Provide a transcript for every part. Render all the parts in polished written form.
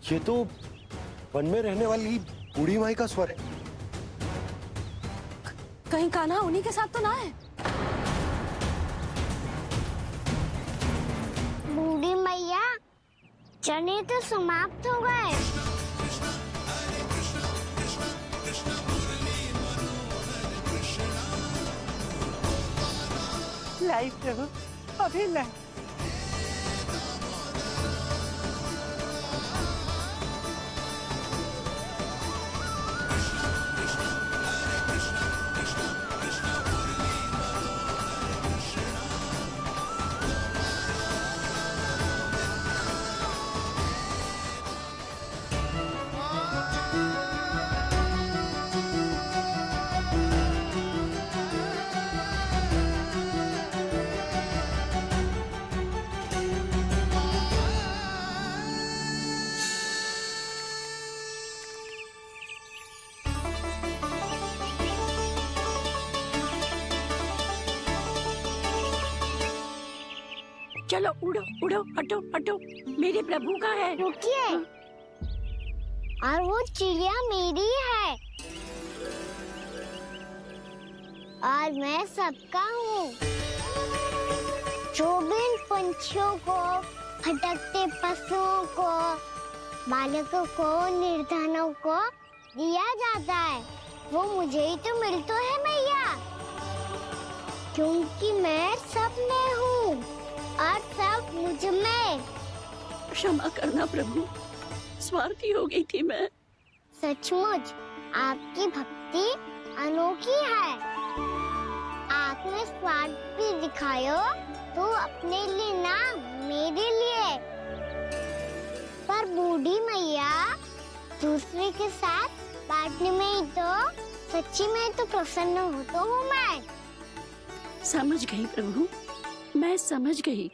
ये तो वन में रहने वाली बूढ़ी माई का स्वर है। कहीं कान्हा उन्हीं के साथ तो ना है? बूढ़ी मैया, चने तो समाप्त हो गए। लाई प्रभु, अभी लाई। चलो उड़ो उड़ो, हटो हटो, मेरे प्रभु का है। रुकिए, और वो चिड़िया मेरी है और मैं सबका हूँ। जो भी इन पंछियों को, भटकते पशुओं को, बालकों को, निर्धनों को दिया जाता है, वो मुझे ही तो मिलता है मैया, क्योंकि मैं सब में हूँ और सब मुझ में। क्षमा करना प्रभु, स्वार्थी हो गई थी मैं। सचमुच आपकी भक्ति अनोखी है। आपने स्वार्थ भी दिखायो तो अपने लिए ना, मेरे लिए। पर बूढ़ी मैया, दूसरे के साथ बांटने में ही तो सच्ची में तो प्रसन्न होता हूँ मैं। समझ गई प्रभु, मैं समझ गई।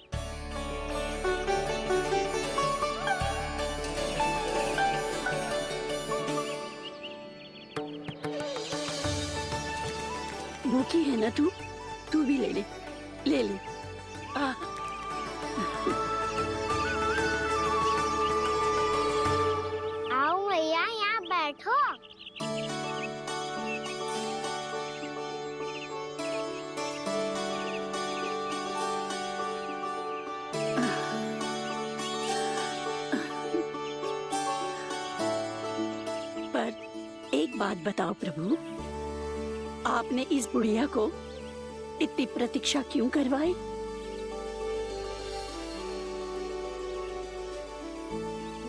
भूखी है ना तू भी ले ले, ले ले। आओ मैया, यहाँ बैठो। पर एक बात बताओ प्रभु, आपने इस बुढ़िया को इतनी प्रतीक्षा क्यों करवाई?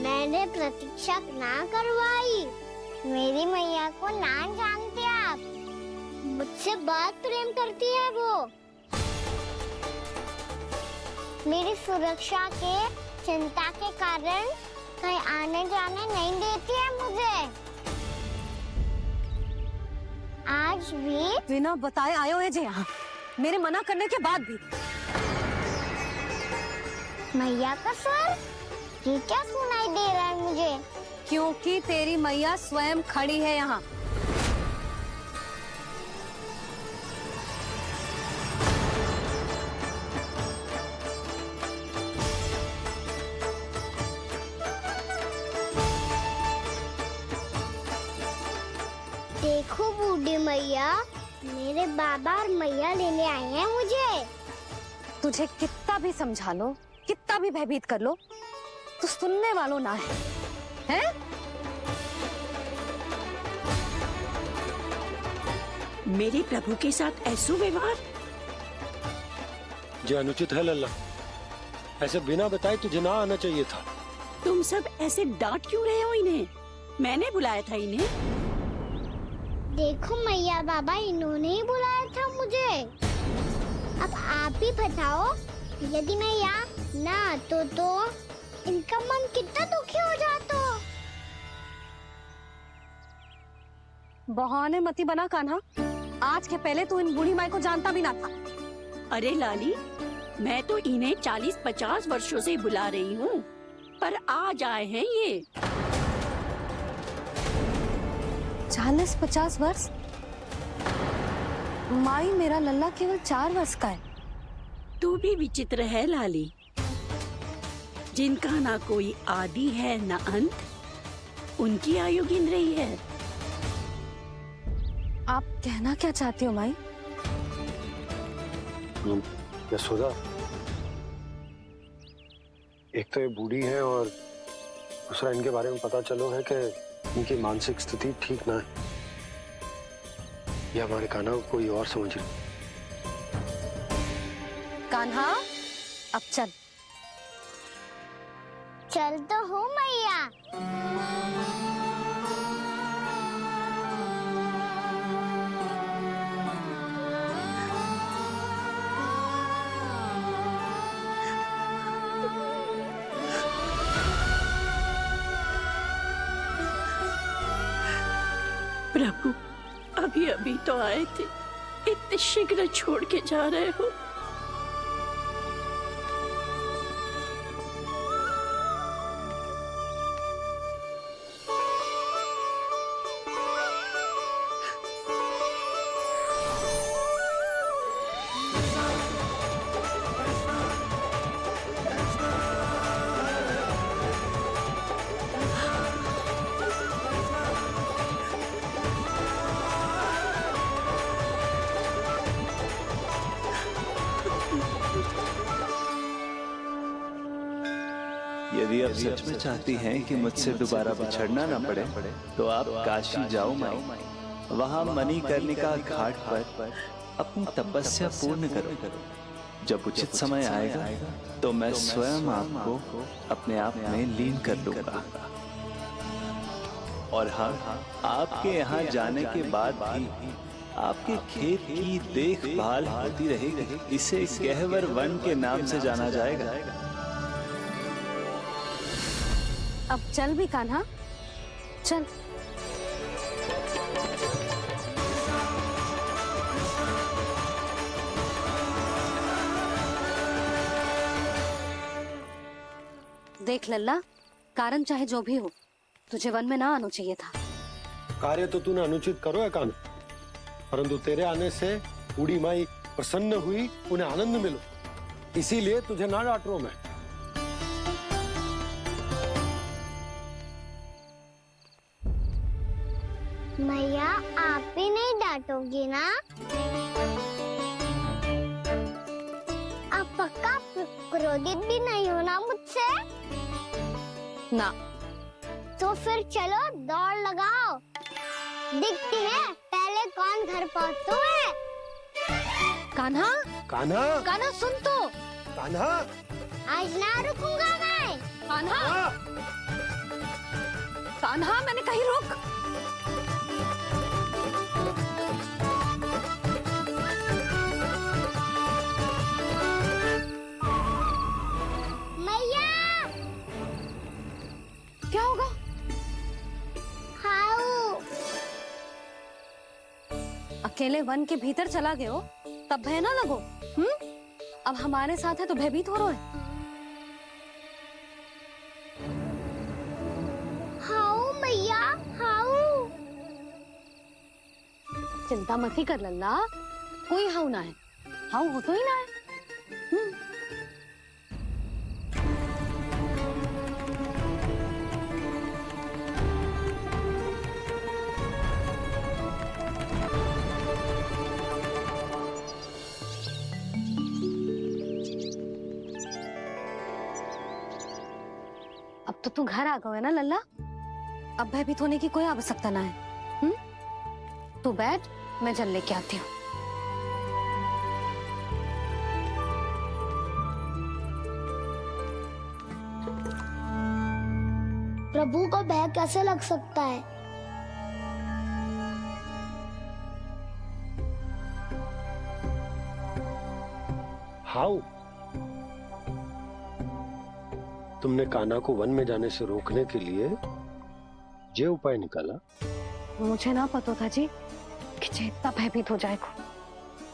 मैंने प्रतीक्षा ना करवाई। मेरी मैया को ना जानते आप, मुझसे बहुत प्रेम करती है वो। मेरी सुरक्षा के चिंता के कारण कहीं आने जाने नहीं देती है मुझे। आज भी बिना बताए आयो है जे यहाँ, मेरे मना करने के बाद भी। मैया का स्वर, ये क्या सुनाई दे रहा है मुझे? क्योंकि तेरी मैया स्वयं खड़ी है यहाँ। देखो बूढ़ी मैया, मेरे बाबा और मैया लेने आए हैं मुझे। तुझे कितना भी समझा लो, कितना भी भयभीत कर लो, तो सुनने वालों ना है, हैं? मेरे प्रभु के साथ ऐसा व्यवहार जो अनुचित है लल्ला। ऐसे बिना बताए तुझे ना आना चाहिए था। तुम सब ऐसे डांट क्यों रहे हो इन्हें? मैंने बुलाया था इन्हें। देखो मैया बाबा, इन्होंने ही बुलाया था मुझे। अब आप ही बताओ, यदि मैं यहाँ ना आतो तो इनका मन कितना दुखी हो जाता। बहाने मती बना कान्हा, आज के पहले तू इन बूढ़ी माई को जानता भी ना था। अरे लाली, मैं तो इन्हें 40-50 वर्षों से बुला रही हूँ, पर आज आए हैं ये। 40-50 वर्ष? माई, मेरा लल्ला केवल 4 वर्ष का है। तू भी विचित्र है लाली। जिनका ना कोई आदि है ना अंत, उनकी आयु गिन रही है। आप कहना क्या चाहती हो माई? यशोदा, एक तो ये बूढ़ी है और दूसरा इनके बारे में पता चलो है कि इनकी मानसिक स्थिति ठीक ना है। ये हमारे कान्हा को कोई और समझ रही। कान्हा, अब चल। चल तो हूँ मैया। प्रभु, अभी अभी तो आए थे, इतने शीघ्र छोड़ के जा रहे हो? यदि आप सच में चाहती हैं कि मुझसे दोबारा बिछड़ना ना पड़े तो आप काशी जाओ माई। वहां मणिकर्णिका घाट पर अपनी तपस्या पूर्ण करो। जब उचित समय आएगा तो मैं स्वयं आपको अपने आप में लीन कर लूंगा। और हाँ, आपके यहाँ जाने के बाद भी आपके खेत की देखभाल होती रहेगी। इसे गहवर वन के नाम से जाना जाएगा। अब चल भी कान्हा, चल। देख लल्ला, कारण चाहे जो भी हो, तुझे वन में ना आना चाहिए था। कार्य तो तूने अनुचित करो है कान्हा, परंतु तेरे आने से बूढ़ी माई प्रसन्न हुई, उन्हें आनंद मिलो, इसीलिए तुझे ना डांट रहा हूं मैं। मैया, आप भी नहीं डांटोगी ना? आप पक्का क्रोधित भी नहीं हो ना मुझसे? ना। तो फिर चलो दौड़ लगाओ, दिखती है पहले कौन घर पहुंचता है। कान्हा, कान्हा, कान्हा सुन तो। कान्हा, आज ना रुकूंगा मैं। कान्हा, कान्हा, मैंने कहीं रुक। मैया, क्या होगा? हाउ। अकेले वन के भीतर चला गए हो, तब भय ना लगो। अब हमारे साथ है तो भयभीत हो रहे हो। हाउ मैया, हाउ। चिंता मत ही कर लल्ला, कोई हाउ ना है। हाउ हो तो ही ना है। अब तो तू घर आ गया है ना लल्ला, अब भयभीत होने की कोई आवश्यकता ना है। तू बैठ, मैं जल लेके आती हूँ। प्रभु को भय कैसे लग सकता है? हाउ? तुमने कान्हा को वन में जाने से रोकने के लिए ये उपाय निकाला? मुझे ना पता था जी कि जे इतना भयभीत हो जाएगा।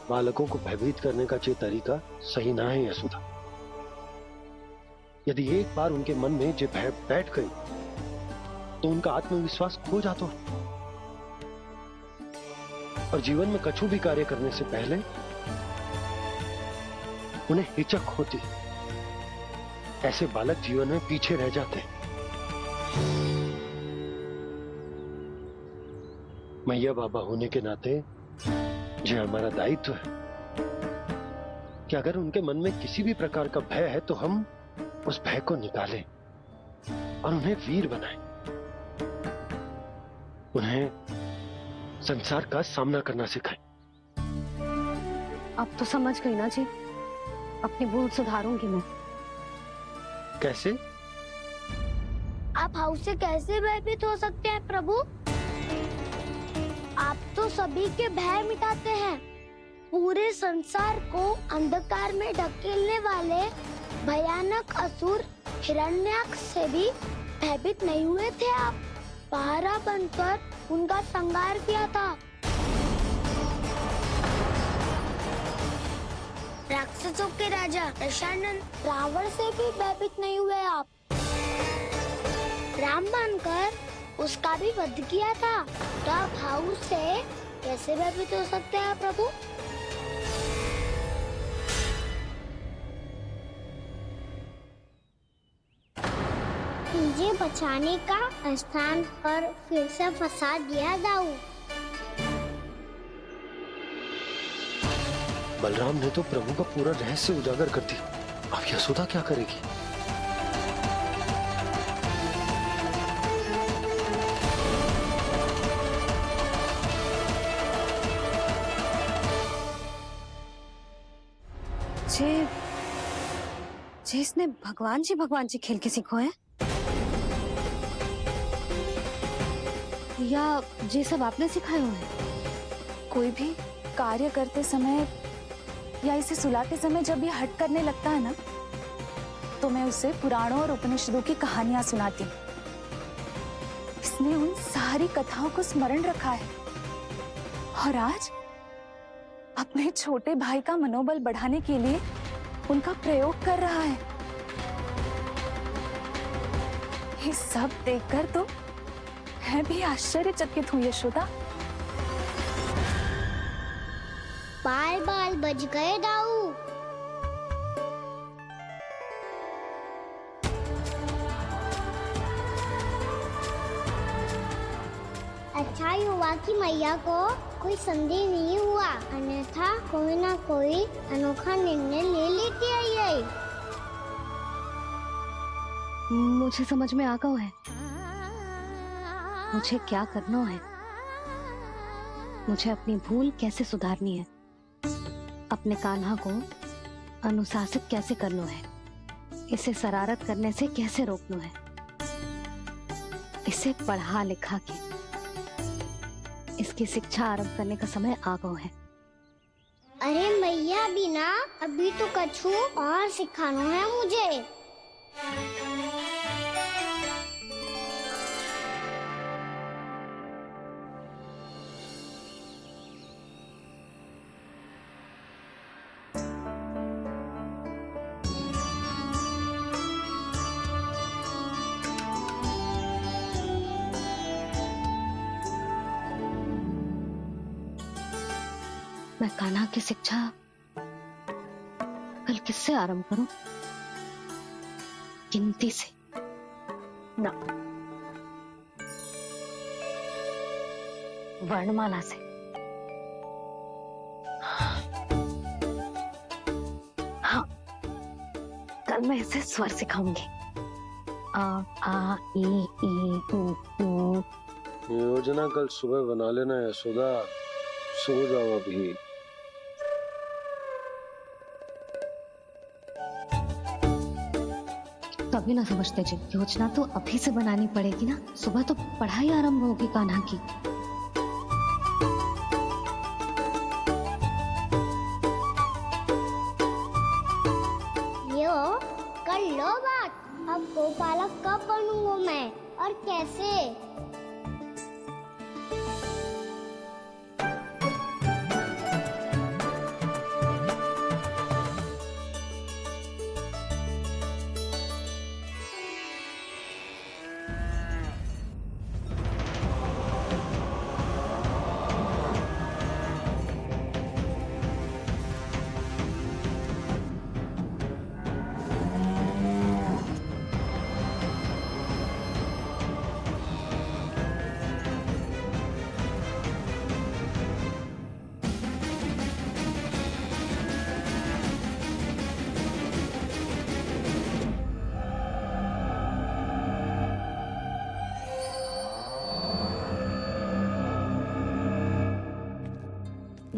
बालकों को भयभीत करने का ये तरीका सही ना है यशोदा। यदि एक बार उनके मन में ये भय बैठ गई तो उनका आत्मविश्वास खो जाता है और जीवन में कछु भी कार्य करने से पहले उन्हें हिचक होती। ऐसे बालक जीवन में पीछे रह जाते हैं। मैया बाबा होने के नाते ये हमारा दायित्व है कि अगर उनके मन में किसी भी प्रकार का भय है तो हम उस भय को निकालें और उन्हें वीर बनाएं, उन्हें संसार का सामना करना सिखाएं। अब तो समझ गई ना जी, अपनी भूल सुधारूंगी मैं। कैसे? आप हाउस से कैसे भयभीत हो सकते हैं प्रभु? आप तो सभी के भय मिटाते हैं। पूरे संसार को अंधकार में ढकेलने वाले भयानक असुर हिरण्याक्ष से भी भयभीत नहीं हुए थे आप। पहरा बनकर उनका संहार किया था। राक्षसों के राजा दशानन रावण से भी भयभीत नहीं हुए आप। राम बनकर उसका भी वध किया था। तो आप हाउस से कैसे भयभीत हो सकते हैं प्रभु? मुझे बचाने का स्थान पर फिर से फंसा दिया दाऊ। बलराम ने तो प्रभु का पूरा रहस्य उजागर कर दिया। अब यशोदा क्या करेगी? जे इसने भगवान जी खेल के सीखो है, या जे सब आपने सिखाए हुए हैं? कोई भी कार्य करते समय या इसे सुलाते समय जब ये हट करने लगता है ना, तो मैं उसे पुराणों और उपनिषदों की कहानियां सुनाती हूँ। इसने उन सारी कथाओं को स्मरण रखा है और आज अपने छोटे भाई का मनोबल बढ़ाने के लिए उनका प्रयोग कर रहा है। ये सब देखकर तो मैं भी आश्चर्यचकित हूँ यशोदा। बाल बाल बज गए दाऊ। अच्छा ही हुआ कि मैया को कोई संदेह नहीं हुआ, अन्यथा कोई ना कोई अनोखा निर्णय ले लेती है ये। मुझे समझ में आ गया है मुझे क्या करना है। मुझे अपनी भूल कैसे सुधारनी है, अपने कान्हा को अनुशासित कैसे करना है, इसे शरारत करने से कैसे रोकना है, इसे पढ़ा लिखा के इसकी शिक्षा आरंभ करने का समय आ गया है। अरे मैया बिना अभी तो कछु और सिखाना है मुझे। मैं कान्हा की शिक्षा कल किससे आरंभ करूं? गिनती से ना, वर्णमाला से। हाँ, कल मैं इसे स्वर सिखाऊंगी। आ आ ई ई उ। योजना कल सुबह बना लेना यशोदा, सो जाओ अभी। तभी ना समझते जी, योजना तो अभी से बनानी पड़ेगी ना। सुबह तो पढ़ाई आरंभ होगी कान्हा की। यो कर लो बात। अब गोपालक कब बनूंगा मैं और कैसे?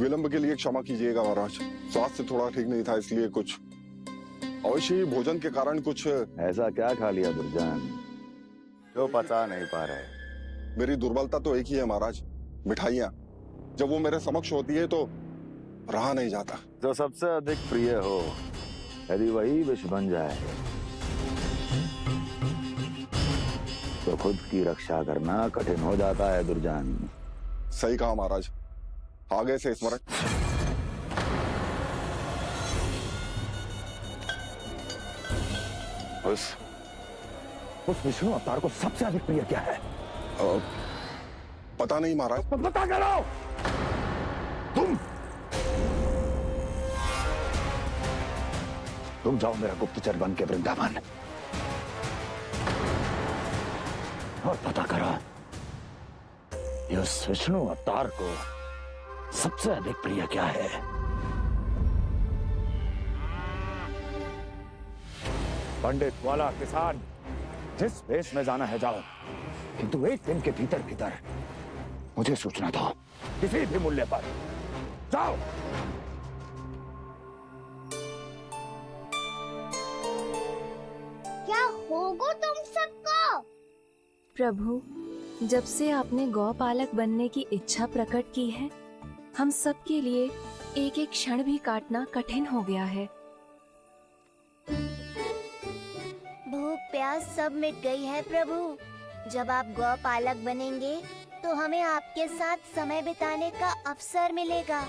विलंब के लिए क्षमा कीजिएगा महाराज। स्वास्थ्य थोड़ा ठीक नहीं था, इसलिए कुछ अवश्य ही भोजन के कारण कुछ। ऐसा क्या खा लिया दुर्जन जो पचा नहीं पा रहे? मेरी दुर्बलता तो एक ही है महाराज, मिठाइयाँ। जब वो मेरे समक्ष होती है तो रहा नहीं जाता। जो सबसे अधिक प्रिय हो, यदि वही विष बन जाए तो खुद की रक्षा करना कठिन हो जाता है दुर्जन। सही कहा महाराज, आगे से स्मरण। उस विष्णु अवतार को सबसे अधिक प्रिय क्या है? पता नहीं महाराज। तो पता करो। तुम जाओ मेरा गुप्तचर बन के वृंदावन और पता करो कि उस विष्णु अवतार को सबसे अधिक प्रिय क्या है। पंडित वाला किसान, जिस वेश में जाना है जाओ, किंतु एक दिन के भीतर भीतर मुझे सूचना दो, किसी भी मूल्य पर। जाओ। क्या होगा तुम सबको? प्रभु, जब से आपने गौपालक बनने की इच्छा प्रकट की है, हम सब के लिए एक एक क्षण भी काटना कठिन हो गया है। भूख प्यास सब मिट गई है प्रभु। जब आप गौपालक बनेंगे तो हमें आपके साथ समय बिताने का अवसर मिलेगा।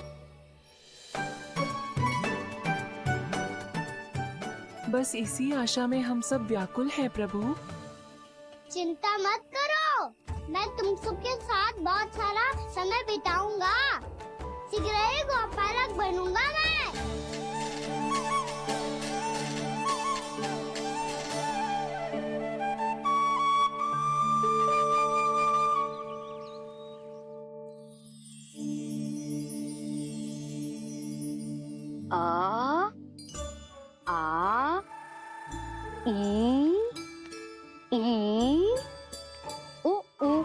बस इसी आशा में हम सब व्याकुल हैं प्रभु। चिंता मत करो, मैं तुम सबके साथ बहुत सारा समय बिताऊंगा। शीघ्र ही गौपालक बनूंगा मैं। आ आ ई उ उ।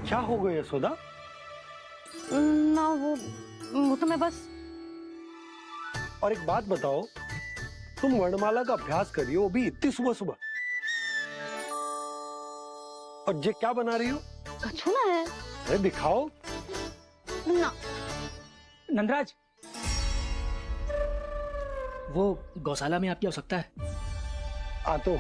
क्या हो गया यशोदा? ना वो तो मैं बस। और एक बात बताओ, तुम वर्णमाला का अभ्यास कर रही हो, वो भी इतनी सुबह सुबह, और ये क्या बना रही हो? कछुआ है। अरे दिखाओ ना। नंदराज, वो गौशाला में आपकी आवश्यकता है। आ तो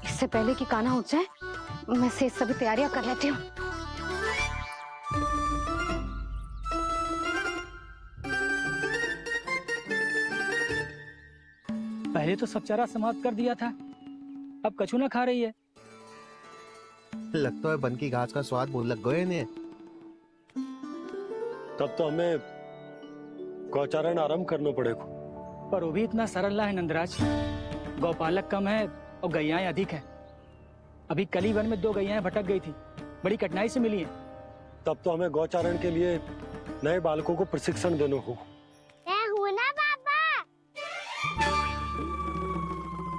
इससे पहले कि कान्हा उठ जाए, मैं से सभी तैयारियां कर लेती हूँ। पहले तो सब चारा समाप्त कर दिया था, अब कछुआ खा रही है। लगता है बन की घास का स्वाद बहुत लग गए ने। तब तो हमें गौचारण आरंभ करना पड़ेगा। पर वो भी इतना सरल ना है नंदराज। गौपालक कम है और गैयाएं अधिक है। अभी कली वन में 2 गैयाएं भटक गई थी, बड़ी कठिनाई से मिली हैं। तब तो हमें गौचारण के लिए नए बालकों को प्रशिक्षण देना होगा। मैं हूँ ना बाबा,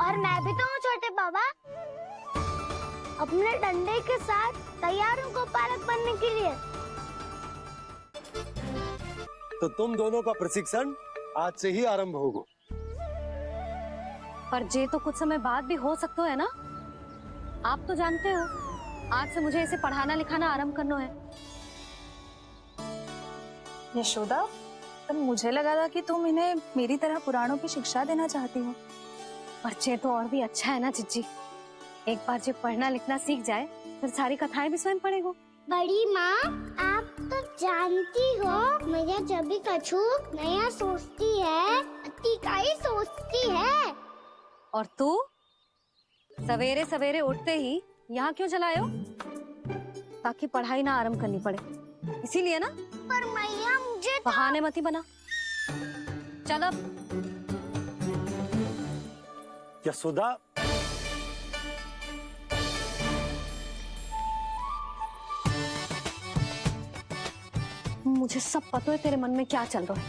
और मैं भी तो हूँ छोटे बाबा। अपने डंडे के साथ तैयार हूँ गौपालक बनने के लिए। तो तुम दोनों का प्रशिक्षण आज से ही आरंभ होगा। पर जे तो कुछ समय बाद भी हो सकता है ना। आप तो जानते हो, आज से मुझे इसे पढ़ाना लिखाना आरंभ करना है। यशोदा, पर मुझे लगा था कि तुम इन्हें मेरी तरह पुराणों की शिक्षा देना चाहती हो। पर जे तो और भी अच्छा है ना जिज्जी। एक बार जो पढ़ना लिखना सीख जाए, फिर सारी कथाएं भी स्वयं पढ़ेगा। बड़ी माँ, आप तो जानती हो मैया जब भी कछु नया सोचती है, अतिका ही सोचती है। और तू सवेरे सवेरे उठते ही यहाँ क्यों चलाए हो? ताकि पढ़ाई ना आरंभ करनी पड़े, इसीलिए ना। पर मैया मुझे बहाने मत ही बना। चल अब। यशोदा, मुझे सब पता है तेरे मन में क्या चल रहा है।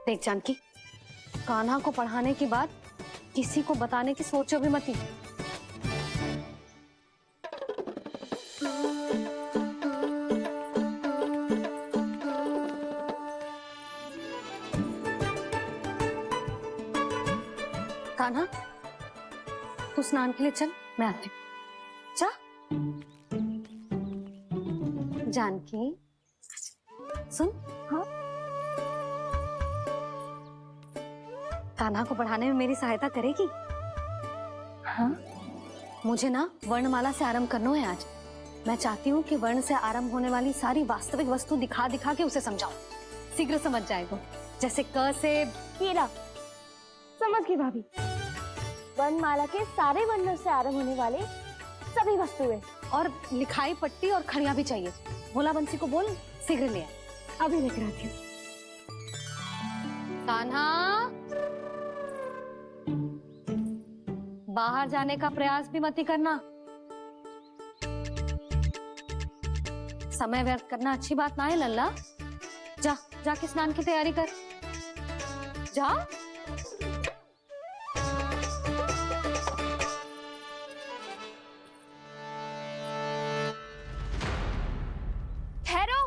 देख जानकी, कान्हा को पढ़ाने की बात किसी को बताने की सोचो भी मत ही। कान्हा, तू स्नान के लिए चल, मैं आती हूँ। जा। जानकी, सुन। हाँ, कान्हा को पढ़ाने में मेरी सहायता करेगी? हाँ, मुझे ना वर्णमाला से आरंभ करना है आज। मैं चाहती हूँ कि वर्ण से आरंभ होने वाली सारी वास्तविक वस्तु दिखा दिखा के उसे समझाऊं। शीघ्र समझ जाएगा। जैसे क से कीड़ा। समझ गई भाभी। वर्णमाला के सारे वर्णों से आरंभ होने वाले सभी वस्तुएं, और लिखाई पट्टी और खड़िया भी चाहिए। भोला बंसी को बोल शीघ्र ले आए। अभी लेकर आती हूँ। कान्हा, बाहर जाने का प्रयास भी मत ही करना। समय व्यर्थ करना अच्छी बात ना है लल्ला। जा, जाके स्नान की तैयारी कर। जा। ठहरो।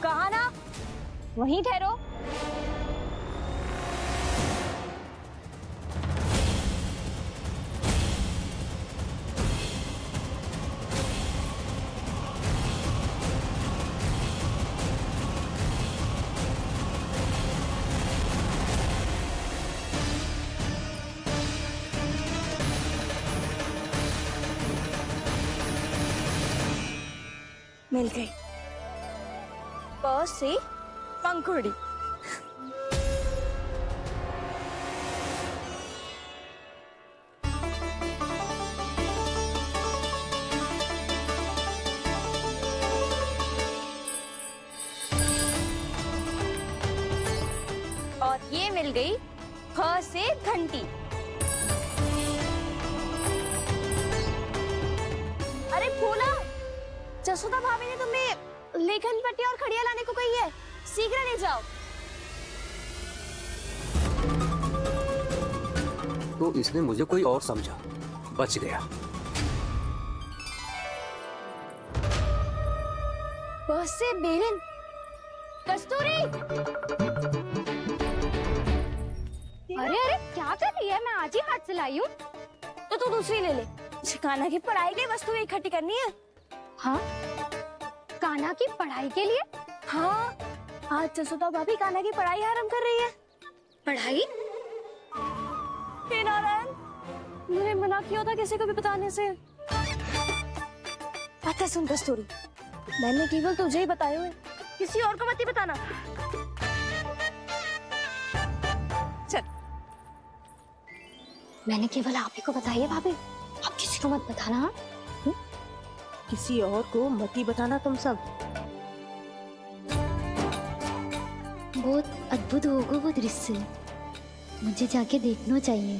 कहा ना, वहीं ठहरो। मिल गई। प से पंखुड़ी। और ये मिल गई फ से घंटी। अरे फूला, जसोदा भाभी ने तुम्हें लेखन पट्टी और खड़िया लाने को कही है, शीघ्र ले जाओ। तो इसने मुझे कोई और समझा, बच गया। बस से बेलन। कस्तूरी। अरे अरे क्या कर रही है? मैं आज ही हाथ से लाई हूँ। तो तू दूसरी ले ले। कान्हा की पढ़ाई की वस्तुएं इकट्ठी करनी है। हाँ, कान्हा की पढ़ाई के लिए? हाँ, आज जसोदा भाभी कान्हा की पढ़ाई आरंभ कर रही है। पढ़ाई? हे नारायण, मैंने मना किया था किसी को भी बताने से। अच्छा सुन कस्तूरी, मैंने केवल तुझे ही बताए हुए, किसी और को मत ही बताना। चल। मैंने केवल आप ही को बताई है भाभी, आप किसी को मत बताना। किसी और को मत ही बताना तुम सब। बहुत अद्भुत होगा वो दृश्य, मुझे जाके देखना चाहिए।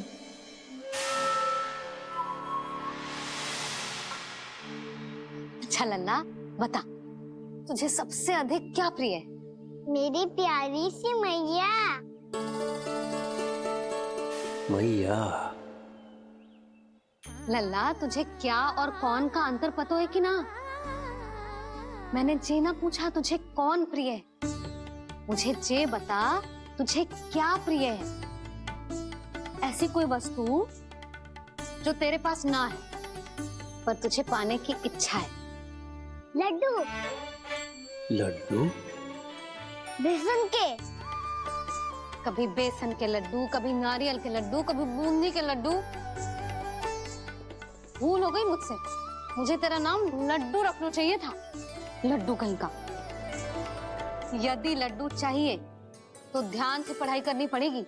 अच्छा लल्ला, बता, तुझे सबसे अधिक क्या प्रिय है? मेरी प्यारी सी मैया। मैया। लल्ला, तुझे क्या और कौन का अंतर पता है कि ना? मैंने जे ना पूछा तुझे कौन प्रिय है, मुझे जे बता तुझे क्या प्रिय है। ऐसी कोई वस्तु जो तेरे पास ना है पर तुझे पाने की इच्छा है। लड्डू। लड्डू? बेसन के। कभी बेसन के लड्डू, कभी नारियल के लड्डू, कभी बूंदी के लड्डू। भूल हो गई मुझसे, मुझे तेरा नाम लड्डू रखना चाहिए था। लड्डू कहीं का। यदि लड्डू चाहिए तो ध्यान से पढ़ाई करनी पड़ेगी,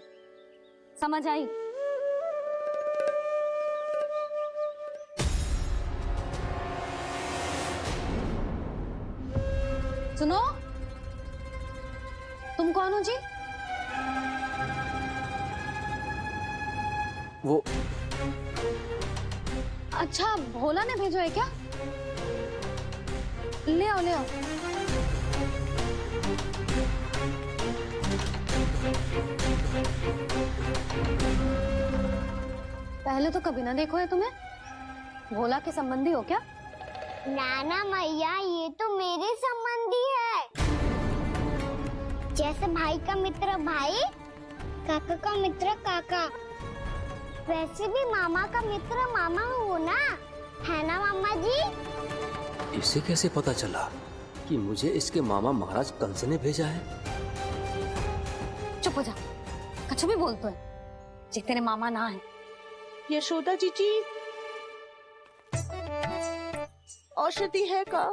समझ आई? सुनो, तुम कौन हो जी? वो अच्छा भोला ने भेजो है क्या? ले आओ ले आओ। पहले तो कभी ना देखो है तुम्हें। भोला के संबंधी हो क्या? नाना मैया, ये तो मेरे संबंधी है। जैसे भाई का मित्र भाई, काका का मित्र काका, वैसे भी मामा का मित्र मामा हो ना, है ना मामा जी? इसे कैसे पता चला कि मुझे इसके मामा महाराज कंस ने भेजा है? चुप हो जा, कछु भी बोलते है जे तेरे मामा ना है। यशोदा जीजी, औषधि है का?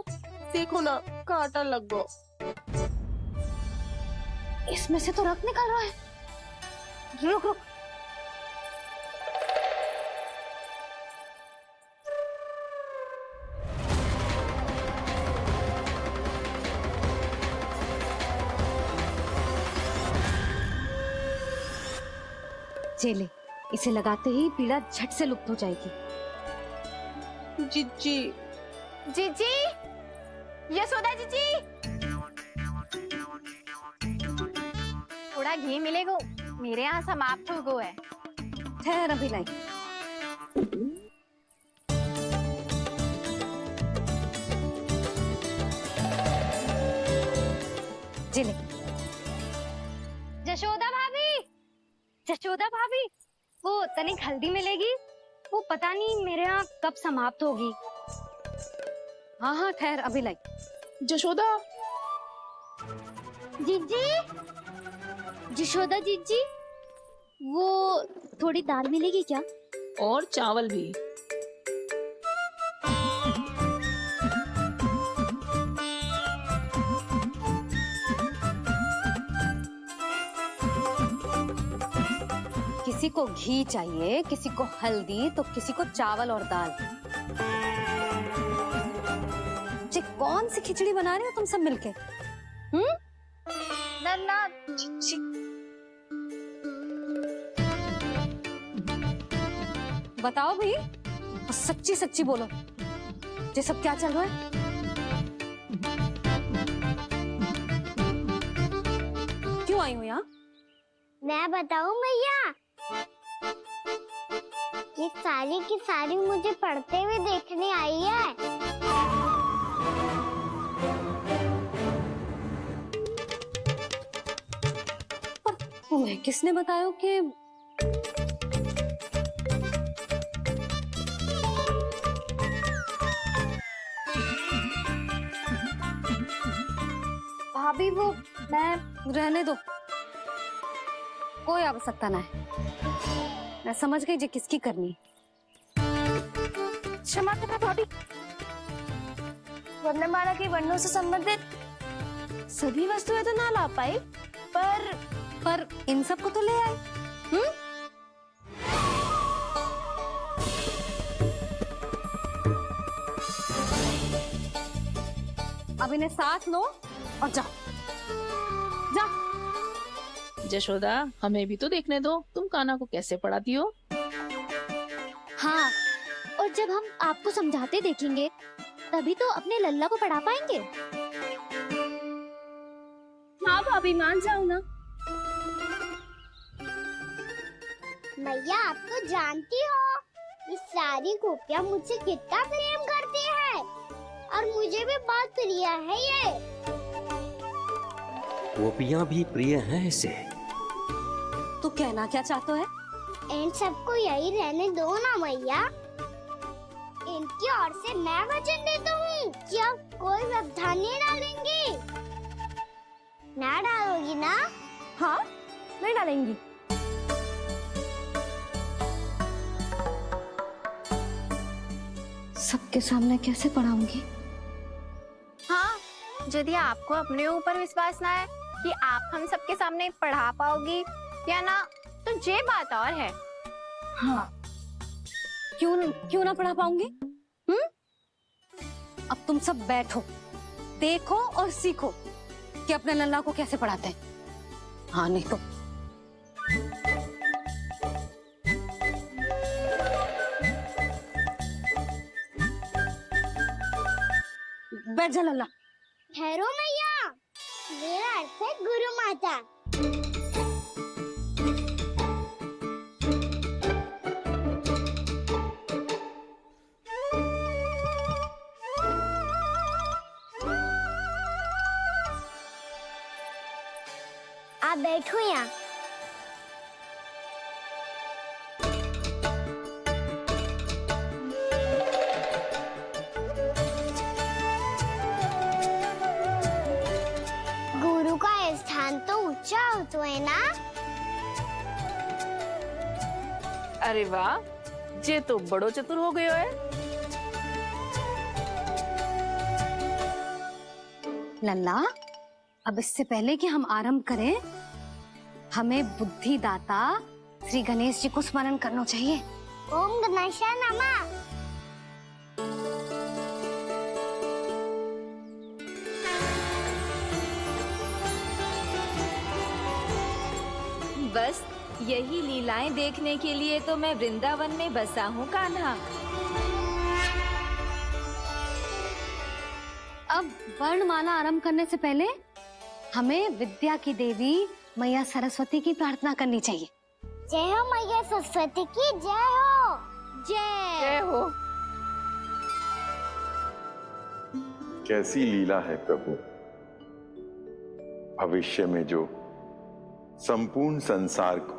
देखो ना, कांटा लग गो। इसमें से तो रक्त निकल रहा है। रुक रुक। चले, इसे लगाते ही पीड़ा झट से लुप्त हो जाएगी। जीजी, जीजी, यशोदा जीजी, थोड़ा घी मिलेगा? मेरे यहाँ समाप्त हो गो है। ठहर अभी लाई। जिले। जशोदा भाभी, जशोदा भाभी, वो तनिक हल्दी मिलेगी? वो पता नहीं मेरे यहाँ कब समाप्त होगी। हाँ हाँ ठहर अभी लाई। जशोदा, जीजी, जशोदा जीजी, वो थोड़ी दाल मिलेगी क्या? और चावल भी। किसी को घी चाहिए, किसी को हल्दी, तो किसी को चावल और दाल। ये कौन सी खिचड़ी बना रहे हो तुम सब मिलके? नन्ना, बताओ भाई, और सच्ची सच्ची बोलो, ये सब क्या चल रहा है? क्यों आई हो यहाँ? मैं बताऊं भैया, ये सारी की सारी मुझे पढ़ते हुए देखने आई है। तुम्हें किसने बताया कि भाभी? वो मैं रहने दो, कोई आवश्यकता ना है। मैं समझ गई जी किसकी करनी। क्षमा करना भाभी, वर्णमाला के वर्णों से संबंधित सभी वस्तुएं तो ना ला पाई, पर इन सब को तो ले आए। अब इन्हें साथ लो और जाओ। जा। जशोदा, हमें भी तो देखने दो, तुम कान्हा को कैसे पढ़ाती हो। हाँ, और जब हम आपको समझाते देखेंगे, तभी तो अपने लल्ला को पढ़ा पाएंगे। हाँ भाभी, मान जाओ ना। मैया, आप तो जानती हो, ये सारी गोपियाँ मुझसे कितना प्रेम करती है, और मुझे भी बहुत प्रिय है ये। गोपियाँ भी प्रिय हैं इसे। तू कहना क्या चाहता है? इन सबको यही रहने दो ना मैया। इनकी ओर से मैं वचन देता हूँ कि आप कोई व्यवधान नहीं डालेंगी। ना डालोगी ना? हाँ, नहीं डालेंगी। सबके सामने कैसे पढ़ाऊंगी? हाँ, यदि आपको अपने ऊपर विश्वास ना है कि आप हम सबके सामने पढ़ा पाओगी या ना, तो ये बात और है। हाँ, क्यों ना पढ़ा पाऊंगी? अब तुम सब बैठो, देखो और सीखो कि अपने लल्ला को कैसे पढ़ाते हैं। हाँ, नहीं तो बैठ जा लल्ला। ठहरो मैया, मेरा अर्थ है गुरु माता। आप बैठो यहाँ। गुरु का स्थान तो ऊंचा होता है ना। अरे वाह, जे तो बड़ो चतुर हो गयो है। लल्ला, अब इससे पहले कि हम आरंभ करें, हमें बुद्धिदाता श्री गणेश जी को स्मरण करना चाहिए। ओम गणेशाय नमः। बस यही लीलाएं देखने के लिए तो मैं वृंदावन में बसा हूँ कान्हा। अब वर्णमाला आरंभ करने से पहले हमें विद्या की देवी मैया सरस्वती की प्रार्थना करनी चाहिए। जय हो मैया सरस्वती की जय हो। जय हो। कैसी लीला है प्रभु। भविष्य में जो संपूर्ण संसार को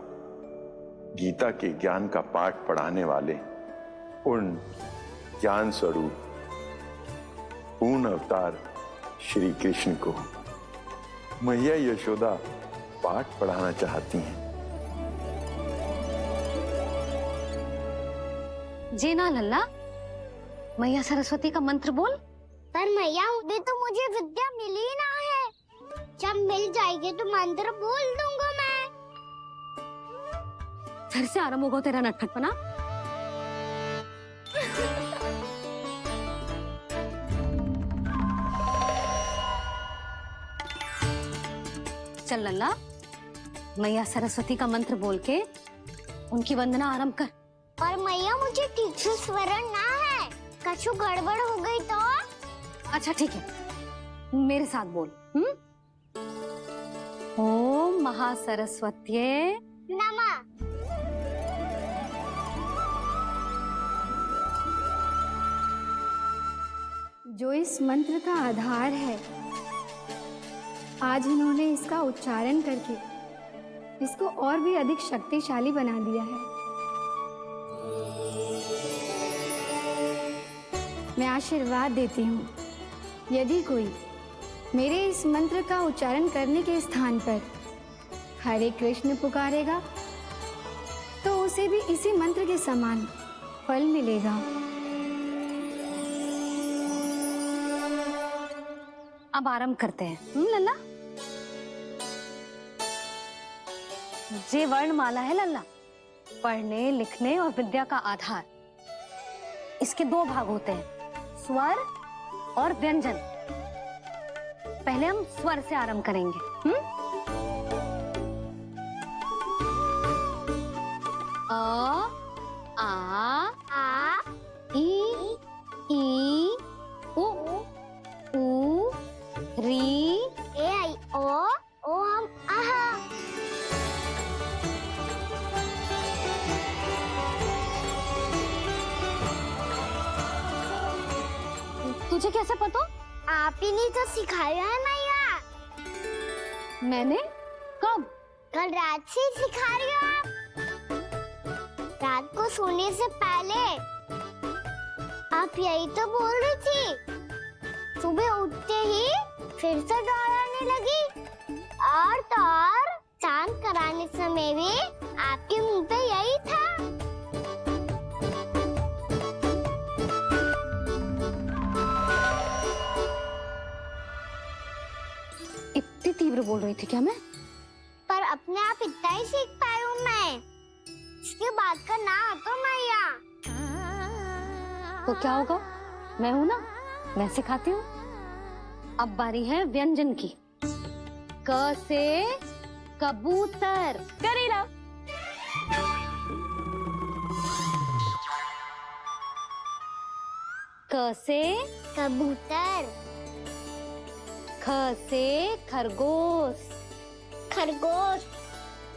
गीता के ज्ञान का पाठ पढ़ाने वाले उन ज्ञान स्वरूप पूर्ण अवतार श्री कृष्ण को मैया यशोदा पाठ पढ़ाना चाहती हैं। जी ना लल्ला, मैया सरस्वती का मंत्र बोल। पर मैया अभी तो मुझे विद्या मिली ना है। जब मिल जाएगी तो मंत्र बोल दूंगा मैं। फिर से आरंभ होगा तेरा नटखटपना। चल लल्ला, मैया सरस्वती का मंत्र बोल के उनकी वंदना आरंभ कर। पर मैया मुझे ठीक से स्मरण ना है, कछु गड़बड़ हो गई तो? अच्छा ठीक है, मेरे साथ बोल। ओम महासरस्वत्ये नमः। जो इस मंत्र का आधार है, आज इन्होंने इसका उच्चारण करके इसको और भी अधिक शक्तिशाली बना दिया है। मैं आशीर्वाद देती हूँ, यदि कोई मेरे इस मंत्र का उच्चारण करने के स्थान पर हरे कृष्ण पुकारेगा तो उसे भी इसी मंत्र के समान फल मिलेगा। अब आरंभ करते हैं। लल्ला, जे वर्णमाला है लल्ला, पढ़ने लिखने और विद्या का आधार। इसके दो भाग होते हैं, स्वर और व्यंजन। पहले हम स्वर से आरंभ करेंगे। अ, आ, ई, उ, री, ए आई ओ हम आहा। तुझे कैसे पता? आप ही ने तो सिखाया है मैया। मैंने? कब? कल रात से सिखा रही हो आप। रात को सोने से पहले आप यही तो बोल रही थी। सुबह उठते ही फिर से दोहराने लगी, और तो और चांद कराने समय भी आपके मुंह पे यही था। इतनी तीव्र बोल रही थी क्या मैं? पर अपने आप इतना ही सीख पाई हूँ मैं। इसके बाद का ना तो मैया। तो क्या होगा? मैं हूं ना, मैं सिखाती हूँ। अब बारी है व्यंजन की। क से कबूतर। करेला। क से कबूतर। ख से खरगोश, खरगोश।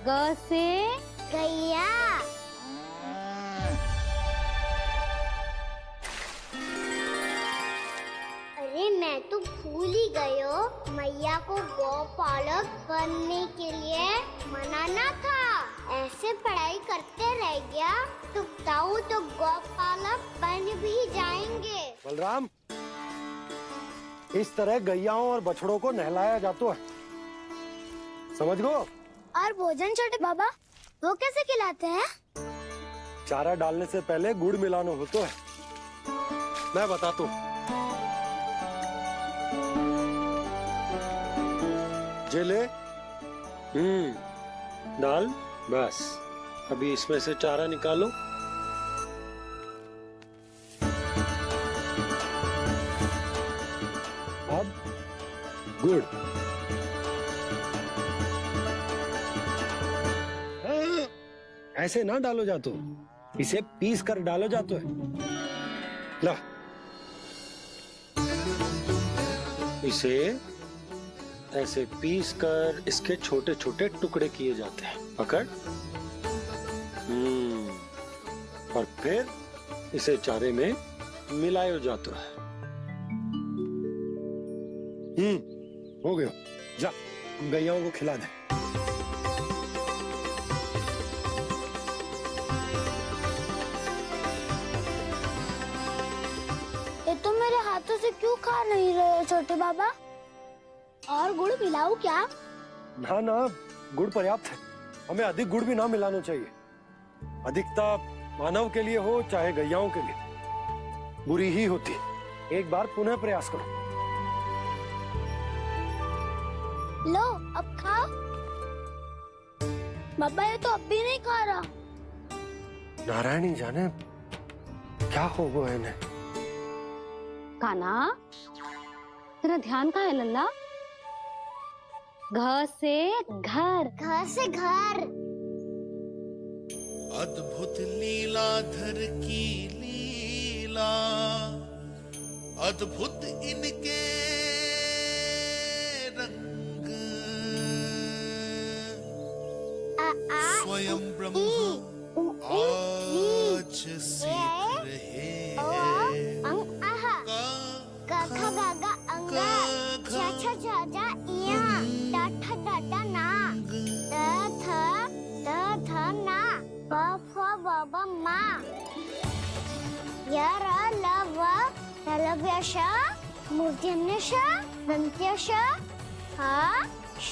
ग से गैया। अरे मैं तो भूल ही गई हूँ, मैया को गौपालक बनने के लिए मनाना था। ऐसे पढ़ाई करते रह गया तो ताऊ तो गौपालक बन भी जाएंगे। बलराम, इस तरह गैयाओं और बछड़ों को नहलाया जाता है, समझ गो? और भोजन छोटे बाबा, वो कैसे खिलाते हैं? चारा डालने से पहले गुड़ मिलाना होता है, मैं बताता हूँ। जेले, डाल, बस। अभी इसमें से चारा निकालो। अब गुड़। ऐसे ना डालो जातो, इसे पीस कर डालो जातो है। ला, इसे ऐसे पीस कर इसके छोटे छोटे टुकड़े किए जाते हैं। पकड़। और फिर इसे चारे में मिलाया जाता है। हो गया, जा गैयाओं को खिला दे। ये तो मेरे हाथों से क्यों खा नहीं रहे हो छोटे बाबा? और गुड़ मिलाऊं क्या? ना ना, गुड़ पर्याप्त है। हमें अधिक गुड़ भी ना मिलाना चाहिए। अधिकता मानव के लिए हो चाहे गैयाओं के लिए बुरी ही होती। एक बार पुनः प्रयास करो। लो, अब खाओ। बाबा ये तो अब भी नहीं खा रहा। नारायणी जाने क्या हो गया इन्हें। कान्हा, तेरा ध्यान कहाँ है लल्ला? घ से घर। घर से घर। अद्भुत लीलाधर की लीला, अद्भुत इनके रंग, स्वयं ब्रह्म आज सीख रहे हैं। गा गा गा अंगा, छा छा छा जा इया, टा ठा टा टा ना, थ ना, प फ ब ब मा, य र ल व लव्य श, मूर्धन्य श, दन्त्य श, ह श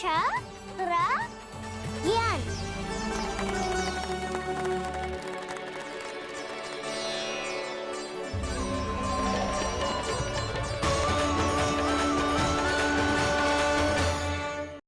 र ज्ञान।